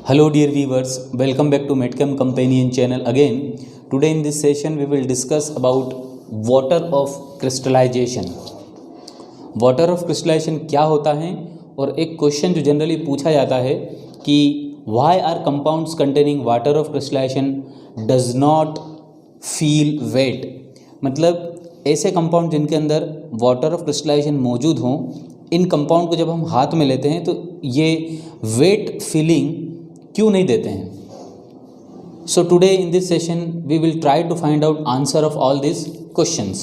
Hello dear viewers, welcome back to Medchem Companion channel again. Today in this session we will discuss about water of crystallization. Water of crystallization क्या होता है और एक question जो generally पूछा जाता है कि why are compounds containing water of crystallization does not feel wet. मतलब ऐसे कंपाउंड जिनके अंदर वाटर ऑफ क्रिस्टलाइजेशन मौजूद हों, इन कंपाउंड को जब हम हाथ में लेते हैं तो ये वेट फीलिंग क्यों नहीं देते हैं. So today in this session we will try to find out answer of all this questions.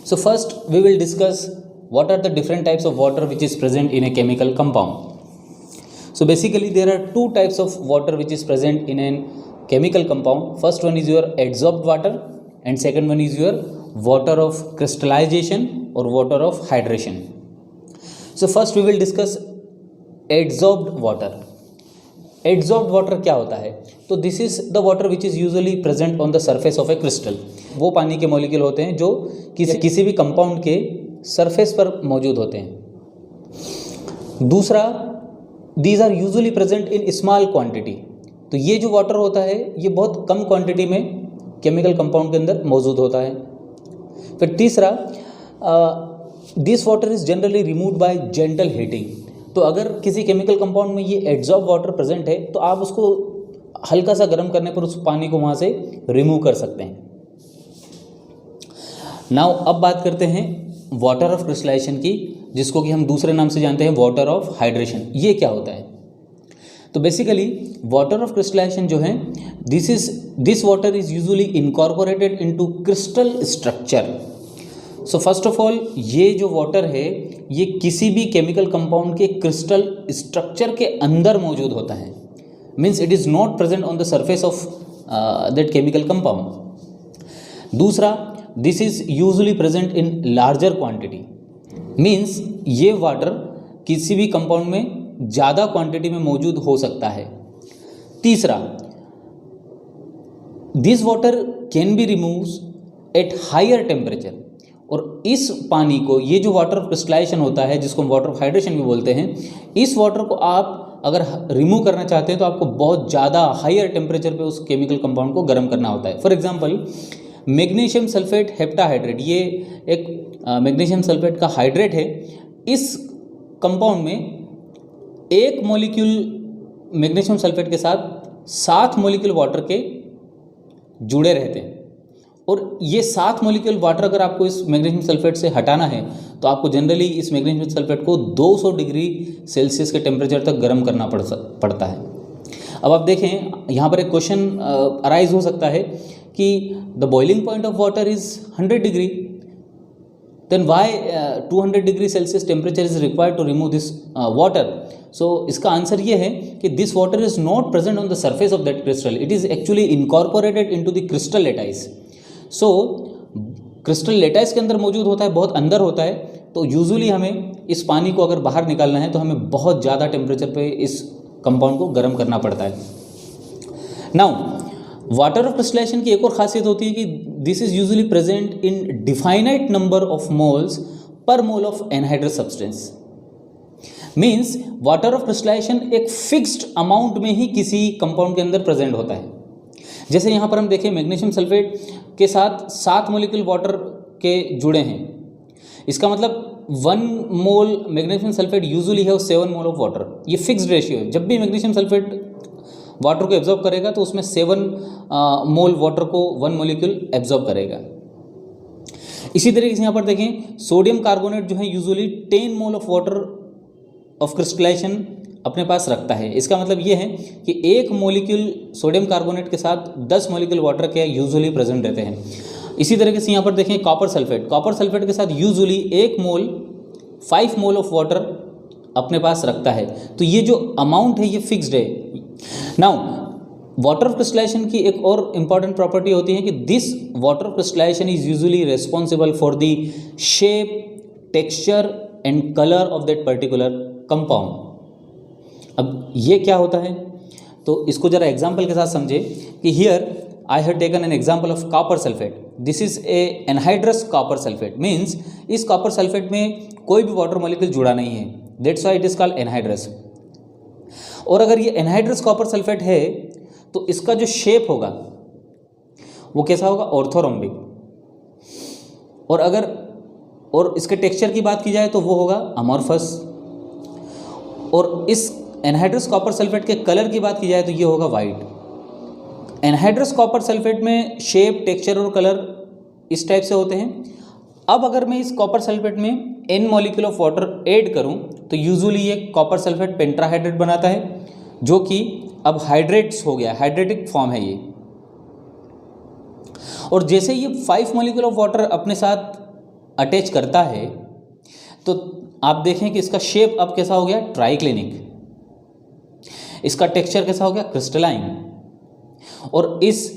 So first we will discuss what are the different types of water which is present in a chemical compound. So basically there are two types of water which is present in a chemical compound. First one is your adsorbed water and second one is your water of crystallization or water of hydration. So first we will discuss adsorbed water. Adsorbed water क्या होता है? तो this is the water which is usually present on the surface of A crystal. वो पानी के molecule होते हैं जो किसी भी कंपाउंड के सरफेस पर मौजूद होते हैं. दूसरा, these are usually present in small quantity. तो ये जो वाटर होता है ये बहुत कम क्वांटिटी में केमिकल कंपाउंड के अंदर मौजूद होता है. फिर तीसरा, this water is generally removed by gentle heating. तो अगर किसी केमिकल कंपाउंड में ये एड्सॉर्ब वाटर प्रेजेंट है तो आप उसको हल्का सा गर्म करने पर उस पानी को वहाँ से रिमूव कर सकते हैं. नाउ अब बात करते हैं वाटर ऑफ क्रिस्टलाइजेशन की, जिसको कि हम दूसरे नाम से जानते हैं वाटर ऑफ हाइड्रेशन. ये क्या होता है? तो बेसिकली वाटर ऑफ क्रिस्टलाइजेशन जो है this water is usually incorporated into crystal structure. So first of all ये जो वाटर है ये किसी भी केमिकल कंपाउंड के क्रिस्टल स्ट्रक्चर के अंदर मौजूद होता है. Means it is not present on the surface of that chemical compound. दूसरा, this is usually present in larger quantity. Means ये वाटर किसी भी कंपाउंड में ज़्यादा क्वांटिटी में मौजूद हो सकता है. तीसरा, this water can be removed at higher temperature. और इस पानी को, ये जो वाटर ऑफ क्रिस्टलाइजेशन होता है जिसको हम वाटर ऑफ हाइड्रेशन भी बोलते हैं, इस वाटर को आप अगर रिमूव करना चाहते हैं तो आपको बहुत ज़्यादा हायर टेम्परेचर पे उस केमिकल कंपाउंड को गर्म करना होता है. For example magnesium sulphate heptahydrate, ये एक मैग्नीशियम सल्फेट का हाइड्रेट है. इस कंपाउंड में एक मॉलिक्यूल मैग्नीशियम सल्फेट के साथ 7 मॉलिक्यूल वाटर के जुड़े रहते हैं. और ये 7 मॉलिक्यूल वाटर अगर आपको इस मैग्नीशियम सल्फेट से हटाना है तो आपको जनरली इस मैग्नीशियम सल्फेट को 200 डिग्री सेल्सियस के टेम्परेचर तक गर्म करना पड़ता है. अब आप देखें यहाँ पर एक क्वेश्चन अराइज हो सकता है कि the boiling point of water is 100 degree, then why 200 degree Celsius temperature is required to remove this water. So इसका आंसर ये है कि this water is not present on the surface of that crystal, it is actually incorporated into the crystal lattice. So crystal lattice के अंदर मौजूद होता है, बहुत अंदर होता है. तो यूजुअली हमें इस पानी को अगर बाहर निकालना है तो हमें बहुत ज़्यादा टेम्परेचर पे इस कंपाउंड को गर्म करना पड़ता है. नाउ वाटर ऑफ क्रिस्टलाइजेशन की एक और खासियत होती है कि this is usually present in definite number of moles per mole of anhydrous substance. Means water of crystallization एक फिक्स्ड अमाउंट में ही किसी कंपाउंड के अंदर प्रेजेंट होता है. जैसे यहाँ पर हम देखें मैग्नीशियम सल्फेट के साथ 7 मॉलिक्यूल वाटर के जुड़े हैं. इसका मतलब 1 मोल मैग्नीशियम सल्फेट यूजुअली है 7 मोल ऑफ वाटर. ये फिक्स्ड रेशियो है. जब भी मैग्नीशियम सल्फेट वाटर को एब्जॉर्ब करेगा तो उसमें 7 मोल वाटर को 1 मॉलिक्यूल एब्जॉर्ब करेगा. इसी तरीके से यहाँ पर देखें सोडियम कार्बोनेट जो है usually 10 mole of water of crystallization अपने पास रखता है. इसका मतलब ये है कि एक मॉलिक्यूल सोडियम कार्बोनेट के साथ 10 मॉलिक्यूल वाटर के यूजुअली प्रेजेंट रहते हैं. इसी तरीके से यहाँ पर देखें कॉपर सल्फेट के साथ usually 1 mole 5 mole of water अपने पास रखता है. तो ये जो अमाउंट है ये फिक्स्ड है. नाउ वाटर ऑफ क्रिस्टलाइजेशन की एक और इम्पॉर्टेंट प्रॉपर्टी होती है कि this water of crystallization is usually responsible for the shape, texture and colour of that particular compound. अब ये क्या होता है तो इसको जरा एग्जांपल के साथ समझे कि here I have taken an example of copper sulphate. This is a anhydrous copper sulphate. Means इस कॉपर सल्फेट में कोई भी वाटर मॉलिक्यूल जुड़ा नहीं है, that's why it is called anhydrous. और अगर ये एनहाइड्रस कॉपर सल्फेट है तो इसका जो शेप होगा वो कैसा होगा, ऑर्थोरोम्बिक। और इसके टेक्सचर की बात की जाए तो वो होगा अमॉर्फस। और इस एनहाइड्रस कॉपर सल्फेट के कलर की बात की जाए तो ये होगा वाइट। एनहाइड्रस कॉपर सल्फेट में शेप, टेक्सचर और कलर इस टाइप से होते हैं। अब अगर मैं इस कॉपर सल्फेट में n molecule of water add करूं तो यूजुअली ये कॉपर सल्फेट पेंट्राहाइड्रेट बनाता है, जो कि अब हाइड्रेट्स हो गया, हाइड्रेटिक फॉर्म है ये। और जैसे ये 5 मॉलिक्यूल ऑफ वाटर अपने साथ अटैच करता है तो आप देखें कि इसका शेप अब कैसा हो गया, ट्राइक्लिनिक। इसका टेक्सचर कैसा हो गया, क्रिस्टलाइन। और इस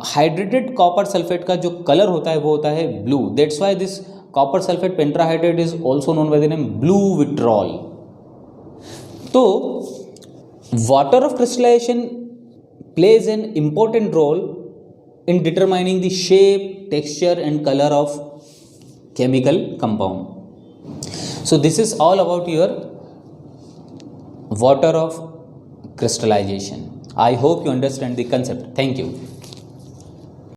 हाइड्रेटेड कॉपर सल्फेट का जो कलर होता है वो होता है blue. That's why this copper sulphate pentahydrate is also known by the name blue vitriol. तो water of crystallisation plays an important role in determining the shape, texture and color of chemical compound. So this is all about your water of crystallization. I hope you understand the concept. Thank you.